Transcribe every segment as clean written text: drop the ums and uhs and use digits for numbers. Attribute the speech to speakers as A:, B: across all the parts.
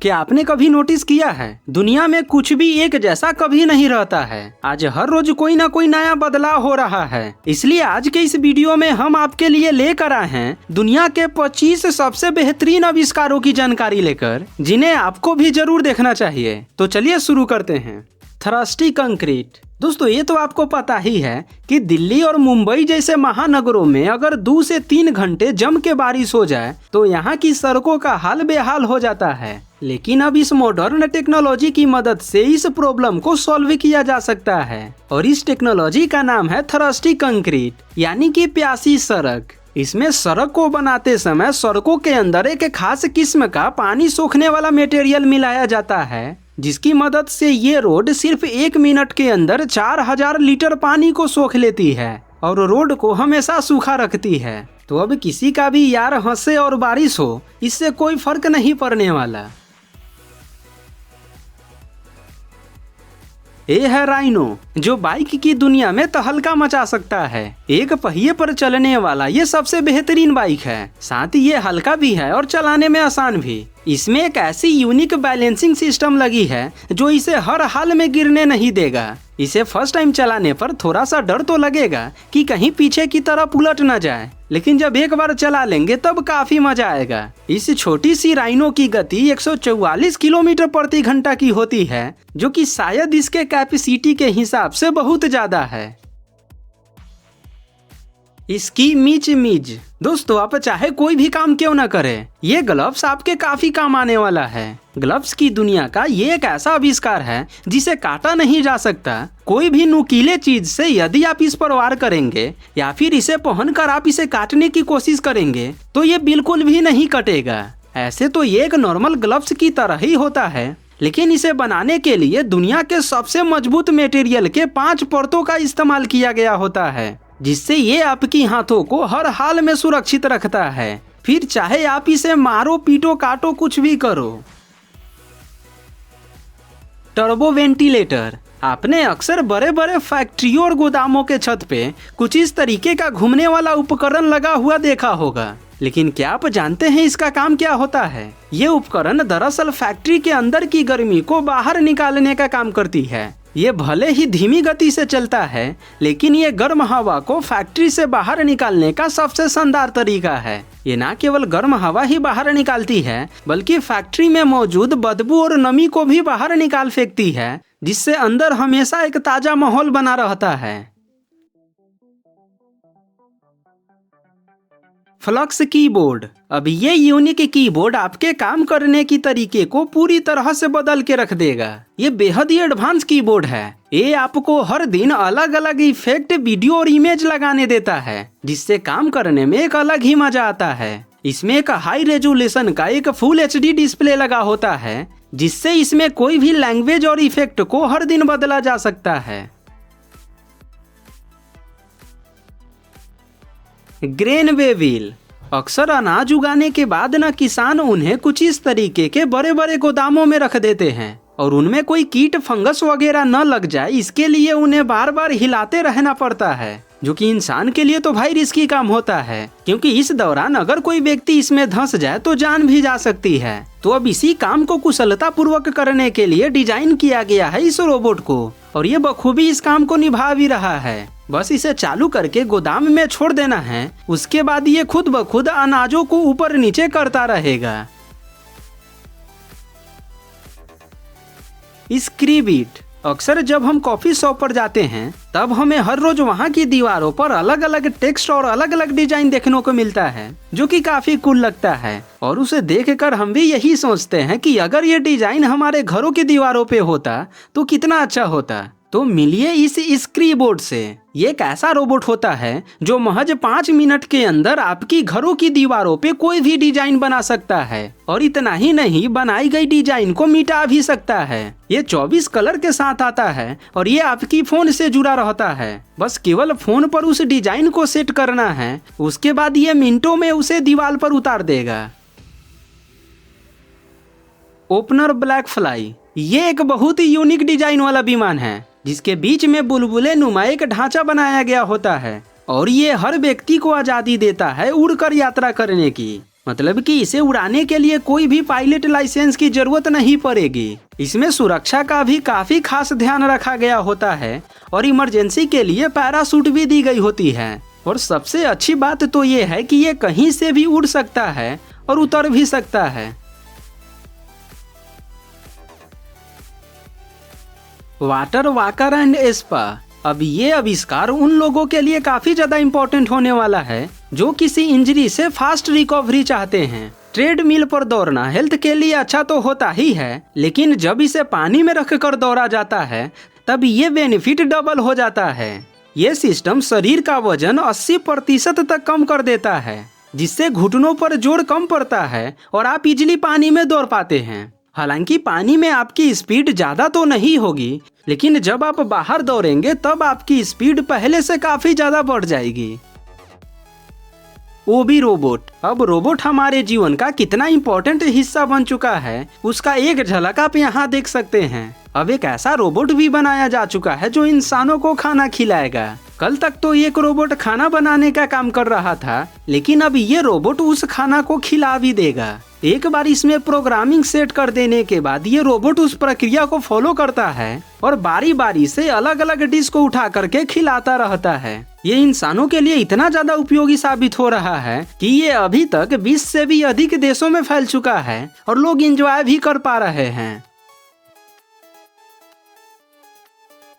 A: क्या आपने कभी नोटिस किया है दुनिया में कुछ भी एक जैसा कभी नहीं रहता है। आज हर रोज कोई ना कोई नया बदलाव हो रहा है। इसलिए आज के इस वीडियो में हम आपके लिए लेकर आए हैं दुनिया के 25 सबसे बेहतरीन आविष्कारों की जानकारी लेकर, जिन्हें आपको भी जरूर देखना चाहिए। तो चलिए शुरू करते हैं। Thirsty concrete. दोस्तों ये तो आपको पता ही है कि दिल्ली और मुंबई जैसे महानगरों में अगर 2 से 3 घंटे जम के बारिश हो जाए तो यहाँ की सड़कों का हाल बेहाल हो जाता है। लेकिन अब इस मॉडर्न टेक्नोलॉजी की मदद से इस प्रॉब्लम को सॉल्व किया जा सकता है और इस टेक्नोलॉजी का नाम है थ्रस्टी कंक्रीट, यानी कि प्यासी सड़क। इसमें सड़क को बनाते समय सड़कों के अंदर एक खास किस्म का पानी सोखने वाला मटेरियल मिलाया जाता है, जिसकी मदद से ये रोड सिर्फ 1 मिनट के अंदर 4000 लीटर पानी को सोख लेती है और रोड को हमेशा सूखा रखती है। तो अब किसी का भी यार हंसे और बारिश हो, इससे कोई फर्क नहीं पड़ने वाला। ये है राइनो, जो बाइक की दुनिया में तहलका मचा सकता है। एक पहिए पर चलने वाला ये सबसे बेहतरीन बाइक है। साथ ही ये हल्का भी है और चलाने में आसान भी। इसमें एक ऐसी यूनिक बैलेंसिंग सिस्टम लगी है जो इसे हर हाल में गिरने नहीं देगा। इसे फर्स्ट टाइम चलाने पर थोड़ा सा डर तो लगेगा कि कहीं पीछे की तरफ उलट ना जाए, लेकिन जब एक बार चला लेंगे तब काफी मजा आएगा। इस छोटी सी राइनो की गति 144 किलोमीटर प्रति घंटा की होती है, जो कि शायद इसके कैपेसिटी के हिसाब से बहुत ज्यादा है। इसकी मीज। दोस्तों आप चाहे कोई भी काम क्यों न करें, ये ग्लव्स आपके काफी काम आने वाला है। ग्लव्स की दुनिया का ये एक ऐसा आविष्कार है जिसे काटा नहीं जा सकता। कोई भी नुकीले चीज से यदि आप इस पर वार करेंगे या फिर इसे पहनकर आप इसे काटने की कोशिश करेंगे तो ये बिल्कुल भी नहीं कटेगा। ऐसे तो ये एक नॉर्मल ग्लव्स की तरह ही होता है, लेकिन इसे बनाने के लिए दुनिया के सबसे मजबूत मटेरियल के 5 परतों का इस्तेमाल किया गया होता है, जिससे ये आपकी हाथों को हर हाल में सुरक्षित रखता है। फिर चाहे आप इसे मारो पीटो काटो कुछ भी करो। Turbo ventilator. आपने अक्सर बड़े बड़े फैक्ट्रियों और गोदामों के छत पे कुछ इस तरीके का घूमने वाला उपकरण लगा हुआ देखा होगा, लेकिन क्या आप जानते हैं इसका काम क्या होता है? ये उपकरण दरअसल फैक्ट्री के अंदर की गर्मी को बाहर निकालने का काम करती है। ये भले ही धीमी गति से चलता है, लेकिन ये गर्म हवा को फैक्ट्री से बाहर निकालने का सबसे शानदार तरीका है। ये न केवल गर्म हवा ही बाहर निकालती है, बल्कि फैक्ट्री में मौजूद बदबू और नमी को भी बाहर निकाल फेंकती है, जिससे अंदर हमेशा एक ताजा माहौल बना रहता है। Flux keyboard. अब ये यूनिक कीबोर्ड आपके काम करने की तरीके को पूरी तरह से बदल के रख देगा। ये बेहद ही एडवांस कीबोर्ड है। ये आपको हर दिन अलग अलग इफेक्ट, वीडियो और इमेज लगाने देता है, जिससे काम करने में एक अलग ही मजा आता है। इसमें एक हाई रेजोल्यूशन का एक फुल HD डिस्प्ले लगा होता है, जिससे इसमें कोई भी लैंग्वेज और इफेक्ट को हर दिन बदला जा सकता है। Grain wheel. अक्सर अनाज उगाने के बाद न किसान उन्हें कुछ इस तरीके के बड़े बड़े गोदामों में रख देते हैं और उनमें कोई कीट फंगस वगैरह न लग जाए, इसके लिए उन्हें बार बार हिलाते रहना पड़ता है, जो कि इंसान के लिए तो भाई रिस्की काम होता है, क्योंकि इस दौरान अगर कोई व्यक्ति इसमें धंस जाए तो जान भी जा सकती है। तो अब इसी काम को कुशलता पूर्वक करने के लिए डिजाइन किया गया है इस रोबोट को, और ये बखूबी इस काम को निभा भी रहा है। बस इसे चालू करके गोदाम में छोड़ देना है, उसके बाद ये खुद ब खुद अनाजों को ऊपर नीचे करता रहेगा। स्क्रीबिट। अक्सर जब हम कॉफी शॉप पर जाते हैं तब हमें हर रोज वहाँ की दीवारों पर अलग अलग टेक्स्ट और अलग अलग डिजाइन देखने को मिलता है, जो कि काफी कूल लगता है। और उसे देखकर हम भी यही सोचते हैं कि अगर ये डिजाइन हमारे घरों की दीवारों पे होता तो कितना अच्छा होता। तो मिलिए इस स्क्रीबोर्ड से। ये एक ऐसा रोबोट होता है जो महज 5 मिनट के अंदर आपकी घरों की दीवारों पे कोई भी डिजाइन बना सकता है, और इतना ही नहीं, बनाई गई डिजाइन को मिटा भी सकता है। ये 24 कलर के साथ आता है और ये आपकी फोन से जुड़ा रहता है। बस केवल फोन पर उस डिजाइन को सेट करना है, उसके बाद ये मिनटों में उसे दीवार पर उतार देगा। Opener black fly. ये एक बहुत ही यूनिक डिजाइन वाला विमान है, जिसके बीच में बुलबुले नुमा एक ढांचा बनाया गया होता है, और ये हर व्यक्ति को आजादी देता है उड़कर यात्रा करने की। मतलब कि इसे उड़ाने के लिए कोई भी पायलट लाइसेंस की जरूरत नहीं पड़ेगी। इसमें सुरक्षा का भी काफी खास ध्यान रखा गया होता है और इमरजेंसी के लिए पैराशूट भी दी गई होती है। और सबसे अच्छी बात तो ये है कि ये कहीं से भी उड़ सकता है और उतर भी सकता है। वाटर वॉकर एंड स्पा, अब ये आविष्कार उन लोगों के लिए काफी ज्यादा इम्पोर्टेंट होने वाला है जो किसी इंजरी से फास्ट रिकवरी चाहते हैं। ट्रेडमिल पर दौड़ना हेल्थ के लिए अच्छा तो होता ही है, लेकिन जब इसे पानी में रखकर दौड़ा जाता है तब ये बेनिफिट डबल हो जाता है। ये सिस्टम शरीर का वजन 80% तक कम कर देता है, जिससे घुटनों पर जोर कम पड़ता है और आप इजिली पानी में दौड़ पाते हैं। हालांकि पानी में आपकी स्पीड ज़्यादा तो नहीं होगी, लेकिन जब आप बाहर दौड़ेंगे तब आपकी स्पीड पहले से काफ़ी ज़्यादा बढ़ जाएगी। वो भी रोबोट। अब रोबोट हमारे जीवन का कितना इम्पोर्टेंट हिस्सा बन चुका है उसका एक झलक आप यहाँ देख सकते हैं। अब एक ऐसा रोबोट भी बनाया जा चुका है जो इंसानों को खाना खिलाएगा। कल तक तो एक रोबोट खाना बनाने का काम कर रहा था, लेकिन अब ये रोबोट उस खाना को खिला भी देगा। एक बार इसमें प्रोग्रामिंग सेट कर देने के बाद ये रोबोट उस प्रक्रिया को फॉलो करता है और बारी बारी से अलग अलग डिश को उठा करके खिलाता रहता है। ये इंसानों के लिए इतना ज्यादा उपयोगी साबित हो रहा है कि ये अभी तक 20 से भी अधिक देशों में फैल चुका है और लोग एंजॉय भी कर पा रहे हैं।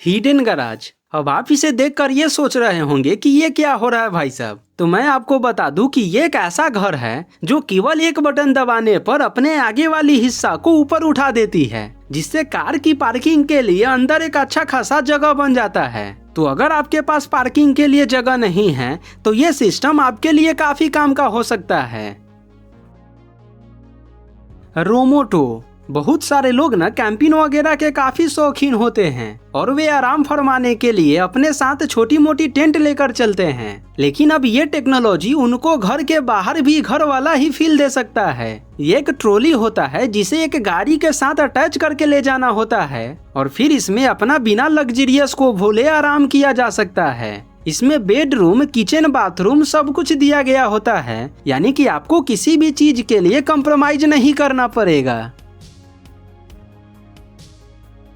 A: Hidden garage. अब आप इसे देखकर ये सोच रहे होंगे कि ये क्या हो रहा है भाई साहब। तो मैं आपको बता दूं कि ये एक ऐसा घर है जो केवल एक बटन दबाने पर अपने आगे वाली हिस्सा को ऊपर उठा देती है, जिससे कार की पार्किंग के लिए अंदर एक अच्छा खासा जगह बन जाता है। तो अगर आपके पास पार्किंग के लिए जगह नहीं है तो ये सिस्टम आपके लिए काफी काम का हो सकता है। रोमोटो। बहुत सारे लोग ना कैंपिंग वगैरह के काफी शौकीन होते हैं और वे आराम फरमाने के लिए अपने साथ छोटी मोटी टेंट लेकर चलते हैं। लेकिन अब ये टेक्नोलॉजी उनको घर के बाहर भी घर वाला ही फील दे सकता है। ये एक ट्रॉली होता है जिसे एक गाड़ी के साथ अटैच करके ले जाना होता है और फिर इसमें अपना बिना लग्जरियस को भूले आराम किया जा सकता है। इसमें बेडरूम, किचन, बाथरूम सब कुछ दिया गया होता है, यानी कि आपको किसी भी चीज के लिए कॉम्प्रोमाइज नहीं करना पड़ेगा।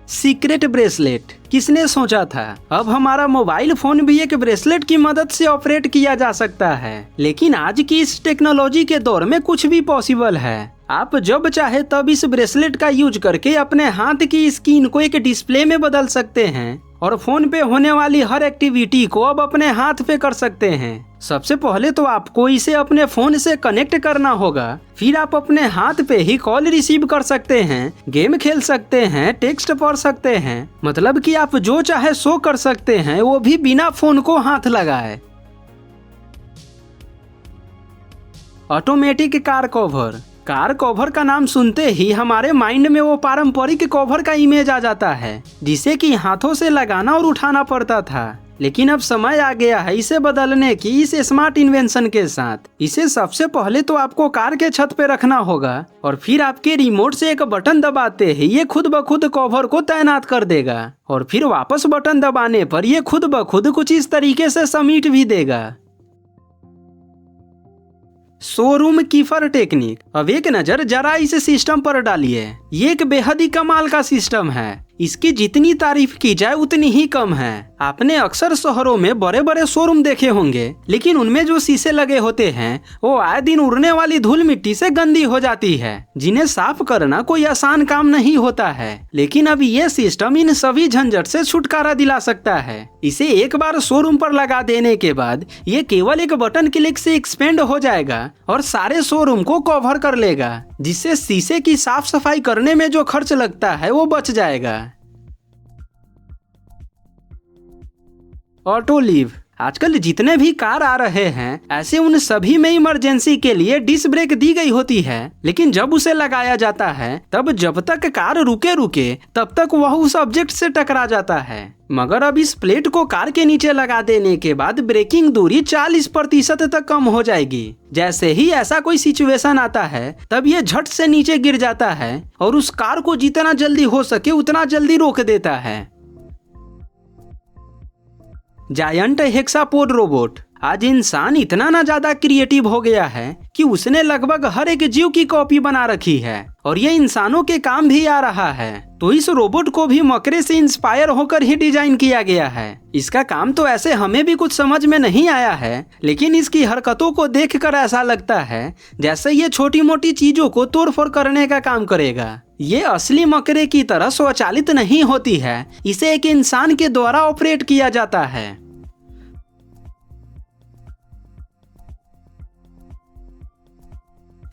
A: Secret bracelet. किसने सोचा था अब हमारा मोबाइल फोन भी एक ब्रेसलेट की मदद से ऑपरेट किया जा सकता है। लेकिन आज की इस टेक्नोलॉजी के दौर में कुछ भी पॉसिबल है। आप जब चाहे तब इस ब्रेसलेट का यूज करके अपने हाथ की स्क्रीन को एक डिस्प्ले में बदल सकते हैं और फोन पे होने वाली हर एक्टिविटी को अब अपने हाथ पे कर सकते हैं। सबसे पहले तो आपको इसे अपने फोन से कनेक्ट करना होगा, फिर आप अपने हाथ पे ही कॉल रिसीव कर सकते हैं, गेम खेल सकते हैं, टेक्स्ट पढ़ सकते हैं, मतलब कि आप जो चाहे सो कर सकते हैं, वो भी बिना फोन को हाथ लगाए। Automatic car cover. Car cover का नाम सुनते ही हमारे माइंड में वो पारंपरिक कवर का इमेज आ जाता है जिसे कि हाथों से लगाना और उठाना पड़ता था। लेकिन अब समय आ गया है इसे बदलने की इस स्मार्ट इन्वेंशन के साथ। इसे सबसे पहले तो आपको कार के छत पे रखना होगा और फिर आपके रिमोट से एक बटन दबाते ही ये खुद ब खुद कवर को तैनात कर देगा और फिर वापस बटन दबाने पर ये खुद ब खुद कुछ इस तरीके से समेट भी देगा। Showroom keeper technique. अब एक नजर जरा इस सिस्टम पर डालिए। ये एक बेहद ही कमाल का सिस्टम है। इसकी जितनी तारीफ की जाए उतनी ही कम है। आपने अक्सर शहरों में बड़े बड़े शोरूम देखे होंगे, लेकिन उनमें जो शीशे लगे होते हैं वो आए दिन उड़ने वाली धूल मिट्टी से गंदी हो जाती है, जिन्हें साफ करना कोई आसान काम नहीं होता है। लेकिन अब ये सिस्टम इन सभी झंझट से छुटकारा दिला सकता है। इसे एक बार शोरूम पर लगा देने के बाद ये केवल एक बटन क्लिक से एक्सपेंड हो जाएगा और सारे शोरूम को कवर कर लेगा, जिससे शीशे की साफ सफाई करने में जो खर्च लगता है वो बच जाएगा। Auto leave. आजकल जितने भी कार आ रहे हैं ऐसे उन सभी में इमरजेंसी के लिए डिस्क ब्रेक दी गई होती है, लेकिन जब उसे लगाया जाता है तब जब तक कार रुके तब तक वह उस ऑब्जेक्ट से टकरा जाता है। मगर अब इस प्लेट को कार के नीचे लगा देने के बाद ब्रेकिंग दूरी 40% तक कम हो जाएगी। जैसे ही ऐसा कोई सिचुएशन आता है तब ये झट से नीचे गिर जाता है और उस कार को जितना जल्दी हो सके उतना जल्दी रोक देता है। Giant hexapod robot. आज इंसान इतना ना ज्यादा क्रिएटिव हो गया है कि उसने लगभग हर एक जीव की कॉपी बना रखी है और ये इंसानों के काम भी आ रहा है। तो इस रोबोट को भी मकरे से इंस्पायर होकर ही डिजाइन किया गया है। इसका काम तो ऐसे हमें भी कुछ समझ में नहीं आया है, लेकिन इसकी हरकतों को देखकर ऐसा लगता है जैसे ये छोटी मोटी चीजों को तोड़फोड़ करने का काम करेगा। ये असली मकरे की तरह स्वचालित नहीं होती है, इसे एक इंसान के द्वारा ऑपरेट किया जाता है।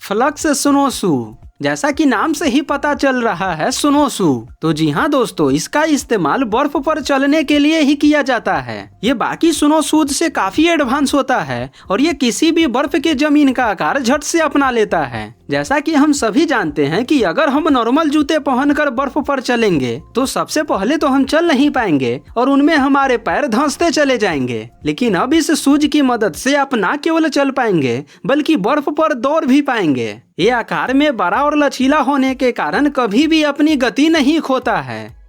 A: फ्लक्स स्नोशू, जैसा कि नाम से ही पता चल रहा है स्नोशू, तो जी हाँ दोस्तों, इसका इस्तेमाल बर्फ पर चलने के लिए ही किया जाता है। ये बाकी स्नोशूज से काफी एडवांस होता है और ये किसी भी बर्फ के जमीन का आकार झट से अपना लेता है। जैसा कि हम सभी जानते हैं कि अगर हम नॉर्मल जूते पहनकर बर्फ पर चलेंगे तो सबसे पहले तो हम चल नहीं पाएंगे और उनमें हमारे पैर धंसते चले जाएंगे, लेकिन अब इस शूज की मदद से आप न केवल चल पाएंगे बल्कि बर्फ पर दौड़ भी पाएंगे। ये आकार में बड़ा और लचीला होने के कारण कभी भी अपनी गति नहीं खोता है।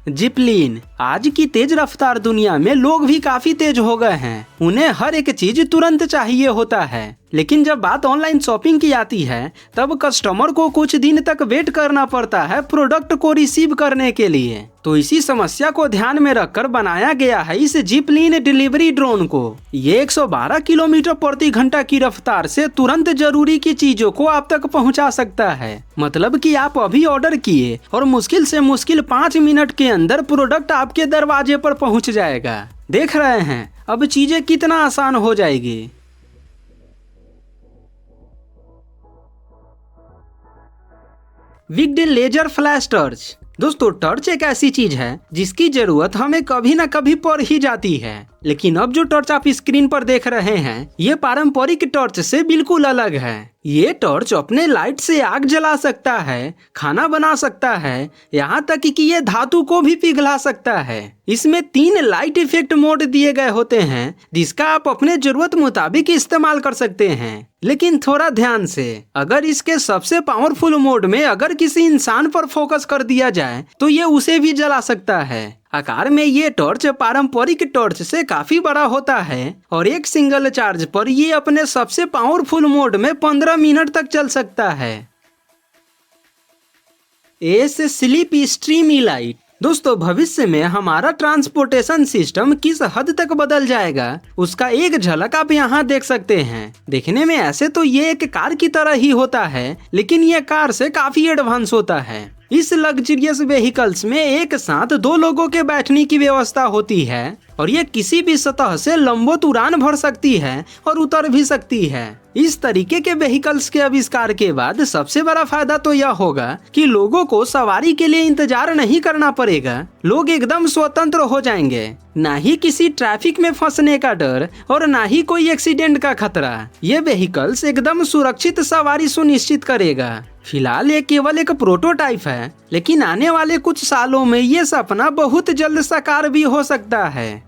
A: जिपलीन, आज की तेज रफ्तार दुनिया में लोग भी काफी तेज हो गए हैं। उन्हें हर एक चीज तुरंत चाहिए होता है, लेकिन जब बात ऑनलाइन शॉपिंग की आती है तब कस्टमर को कुछ दिन तक वेट करना पड़ता है प्रोडक्ट को रिसीव करने के लिए। तो इसी समस्या को ध्यान में रखकर बनाया गया है इस जिपलीन डिलीवरी ड्रोन को। ये 112 किलोमीटर प्रति घंटा की रफ्तार से तुरंत जरूरी की चीजों को आप तक पहुंचा सकता है। मतलब कि आप अभी ऑर्डर किए और मुश्किल से मुश्किल 5 मिनट के अंदर प्रोडक्ट आपके दरवाजे पर पहुंच जाएगा। देख रहे हैं अब चीजें कितना आसान हो जाएगी। विग्ड लेजर फ्लैश टॉर्च, दोस्तों टॉर्च एक ऐसी चीज है जिसकी जरूरत हमें कभी ना कभी पड़ ही जाती है, लेकिन अब जो टॉर्च आप स्क्रीन पर देख रहे हैं ये पारंपरिक टॉर्च से बिल्कुल अलग है। ये टॉर्च अपने लाइट से आग जला सकता है, खाना बना सकता है, यहाँ तक कि ये धातु को भी पिघला सकता है। इसमें 3 लाइट इफेक्ट मोड दिए गए होते हैं जिसका आप अपने जरूरत मुताबिक इस्तेमाल कर सकते हैं। लेकिन थोड़ा ध्यान से, अगर इसके सबसे पावरफुल मोड में अगर किसी इंसान पर फोकस कर दिया जाए तो ये उसे भी जला सकता है। आकार में ये टॉर्च पारंपरिक टॉर्च से काफी बड़ा होता है और एक सिंगल चार्ज पर ये अपने सबसे पावरफुल मोड में 15 मिनट तक चल सकता है। एस स्लीप स्ट्रीम लाइट, दोस्तों भविष्य में हमारा ट्रांसपोर्टेशन सिस्टम किस हद तक बदल जाएगा उसका एक झलक आप यहाँ देख सकते हैं। देखने में ऐसे तो ये एक कार की तरह ही होता है, लेकिन ये कार से काफी एडवांस होता है। इस लग्जरियस व्हीकल्स में एक साथ 2 लोगों के बैठने की व्यवस्था होती है और ये किसी भी सतह से लंबोत उड़ान भर सकती है और उतर भी सकती है। इस तरीके के व्हीकल्स के आविष्कार के बाद सबसे बड़ा फायदा तो यह होगा कि लोगों को सवारी के लिए इंतजार नहीं करना पड़ेगा। लोग एकदम स्वतंत्र हो जाएंगे, ना ही किसी ट्रैफिक में फंसने का डर और ना ही कोई एक्सीडेंट का खतरा। ये व्हीकल्स एकदम सुरक्षित सवारी सुनिश्चित करेगा। फिलहाल ये केवल एक प्रोटोटाइप है, लेकिन आने वाले कुछ सालों में ये सपना बहुत जल्द साकार भी हो सकता है।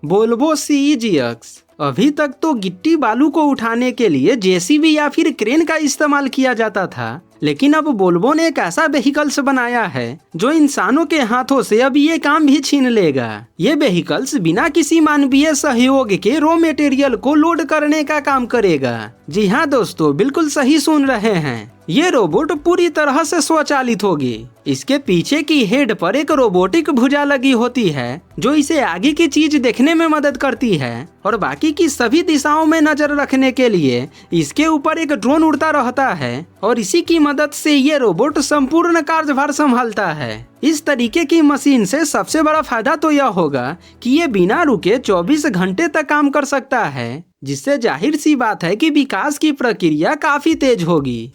A: वोल्वो CEGX, अभी तक तो गिट्टी बालू को उठाने के लिए JCB या फिर क्रेन का इस्तेमाल किया जाता था, लेकिन अब वोल्वो ने एक ऐसा व्हीकल्स बनाया है जो इंसानों के हाथों से अब ये काम भी छीन लेगा। ये व्हीकल्स बिना किसी मानवीय सहयोग के रॉ मटेरियल को लोड करने का काम करेगा। जी हाँ दोस्तों, बिल्कुल सही सुन रहे हैं, ये रोबोट पूरी तरह से स्वचालित होगी। इसके पीछे की हेड पर एक रोबोटिक भुजा लगी होती है जो इसे आगे की चीज देखने में मदद करती है और बाकी की सभी दिशाओं में नजर रखने के लिए इसके ऊपर एक ड्रोन उड़ता रहता है और इसी की मदद से ये रोबोट संपूर्ण कार्यभार संभालता है। इस तरीके की मशीन से सबसे बड़ा फायदा तो यह होगा कि ये बिना रुके 24 घंटे तक काम कर सकता है, जिससे जाहिर सी बात है कि विकास की प्रक्रिया काफी तेज होगी।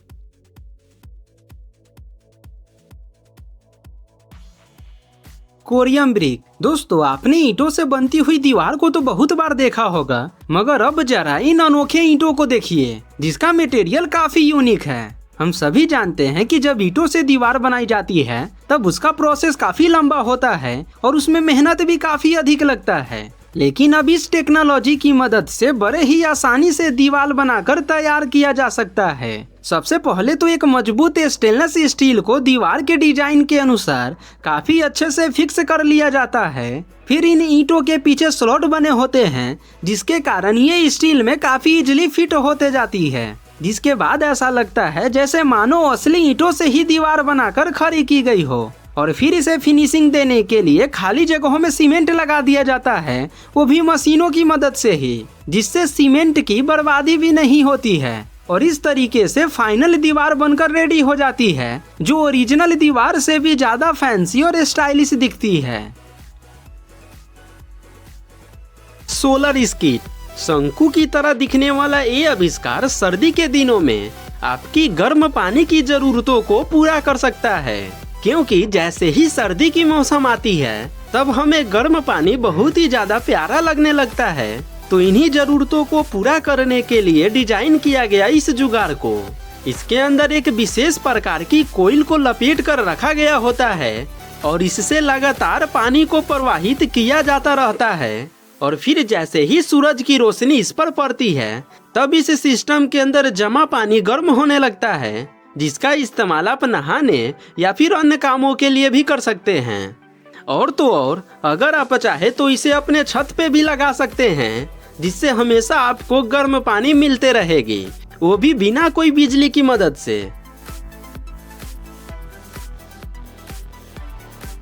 A: कोरियम ब्रिक, दोस्तों आपने ईंटों से बनती हुई दीवार को तो बहुत बार देखा होगा, मगर अब जरा इन अनोखे ईंटों को देखिए जिसका मटेरियल काफी यूनिक है। हम सभी जानते हैं कि जब ईंटों से दीवार बनाई जाती है तब उसका प्रोसेस काफी लंबा होता है और उसमें मेहनत भी काफी अधिक लगता है, लेकिन अब इस टेक्नोलॉजी की मदद से बड़े ही आसानी से दीवार बनाकर तैयार किया जा सकता है। सबसे पहले तो एक मजबूत स्टेनलेस स्टील को दीवार के डिजाइन के अनुसार काफी अच्छे से फिक्स कर लिया जाता है। फिर इन ईंटों के पीछे स्लॉट बने होते हैं, जिसके कारण ये स्टील में काफी इजीली फिट होते जाती है, जिसके बाद ऐसा लगता है जैसे मानो असली ईंटों से ही दीवार बनाकर खड़ी की गई हो। और फिर इसे फिनिशिंग देने के लिए खाली जगहों में सीमेंट लगा दिया जाता है, वो भी मशीनों की मदद से ही, जिससे सीमेंट की बर्बादी भी नहीं होती है। और इस तरीके से फाइनल दीवार बनकर रेडी हो जाती है, जो ओरिजिनल दीवार से भी ज्यादा फैंसी और स्टाइलिश दिखती है। सोलर स्कीट, शंकु की तरह दिखने वाला ये आविष्कार सर्दी के दिनों में आपकी गर्म पानी की जरूरतों को पूरा कर सकता है, क्योंकि जैसे ही सर्दी की मौसम आती है तब हमें गर्म पानी बहुत ही ज्यादा प्यारा लगने लगता है। तो इन्हीं जरूरतों को पूरा करने के लिए डिजाइन किया गया इस जुगाड़ को। इसके अंदर एक विशेष प्रकार की कोइल को लपेट कर रखा गया होता है और इससे लगातार पानी को प्रवाहित किया जाता रहता है। और फिर जैसे ही सूरज की रोशनी इस पर पड़ती है तब इस सिस्टम के अंदर जमा पानी गर्म होने लगता है, जिसका इस्तेमाल आप नहाने या फिर अन्य कामों के लिए भी कर सकते हैं। और तो और अगर आप चाहे तो इसे अपने छत पे भी लगा सकते हैं, जिससे हमेशा आपको गर्म पानी मिलते रहेगी, वो भी बिना कोई बिजली की मदद से।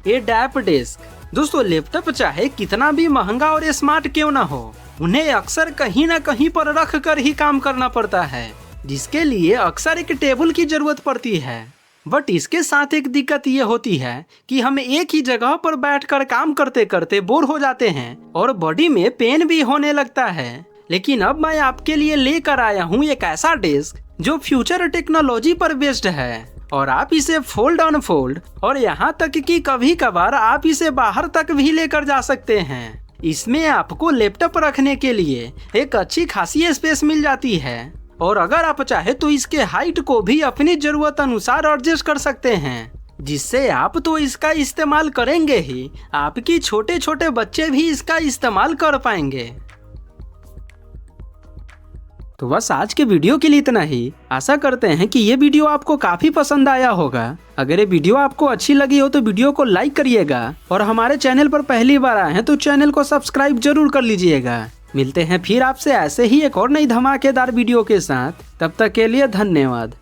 A: ये डैप डेस्क दोस्तों, लैपटॉप चाहे कितना भी महंगा और स्मार्ट क्यों ना हो, उन्हें अक्सर कहीं ना कहीं पर रख कर ही काम करना पड़ता है, जिसके लिए अक्सर एक टेबल की जरूरत पड़ती है। बट इसके साथ एक दिक्कत ये होती है कि हम एक ही जगह पर बैठकर काम करते करते बोर हो जाते हैं और बॉडी में पेन भी होने लगता है। लेकिन अब मैं आपके लिए लेकर आया हूँ एक ऐसा डेस्क जो फ्यूचर टेक्नोलॉजी पर बेस्ड है, और आप इसे फोल्ड अनफोल्ड और यहाँ तक कि कभी कभार आप इसे बाहर तक भी लेकर जा सकते हैं। इसमें आपको लैपटॉप रखने के लिए एक अच्छी खासी स्पेस मिल जाती है, और अगर आप चाहे तो इसके हाइट को भी अपनी जरूरत अनुसार एडजस्ट कर सकते हैं, जिससे आप तो इसका इस्तेमाल करेंगे ही, आपकी छोटे छोटे बच्चे भी इसका इस्तेमाल कर पाएंगे। तो बस आज के वीडियो के लिए इतना ही। आशा करते हैं कि ये वीडियो आपको काफी पसंद आया होगा। अगर ये वीडियो आपको अच्छी लगी हो तो वीडियो को लाइक करिएगा, और हमारे चैनल पर पहली बार आए हैं तो चैनल को सब्सक्राइब जरूर कर लीजिएगा। मिलते हैं फिर आपसे ऐसे ही एक और नई धमाकेदार वीडियो के साथ। तब तक के लिए धन्यवाद।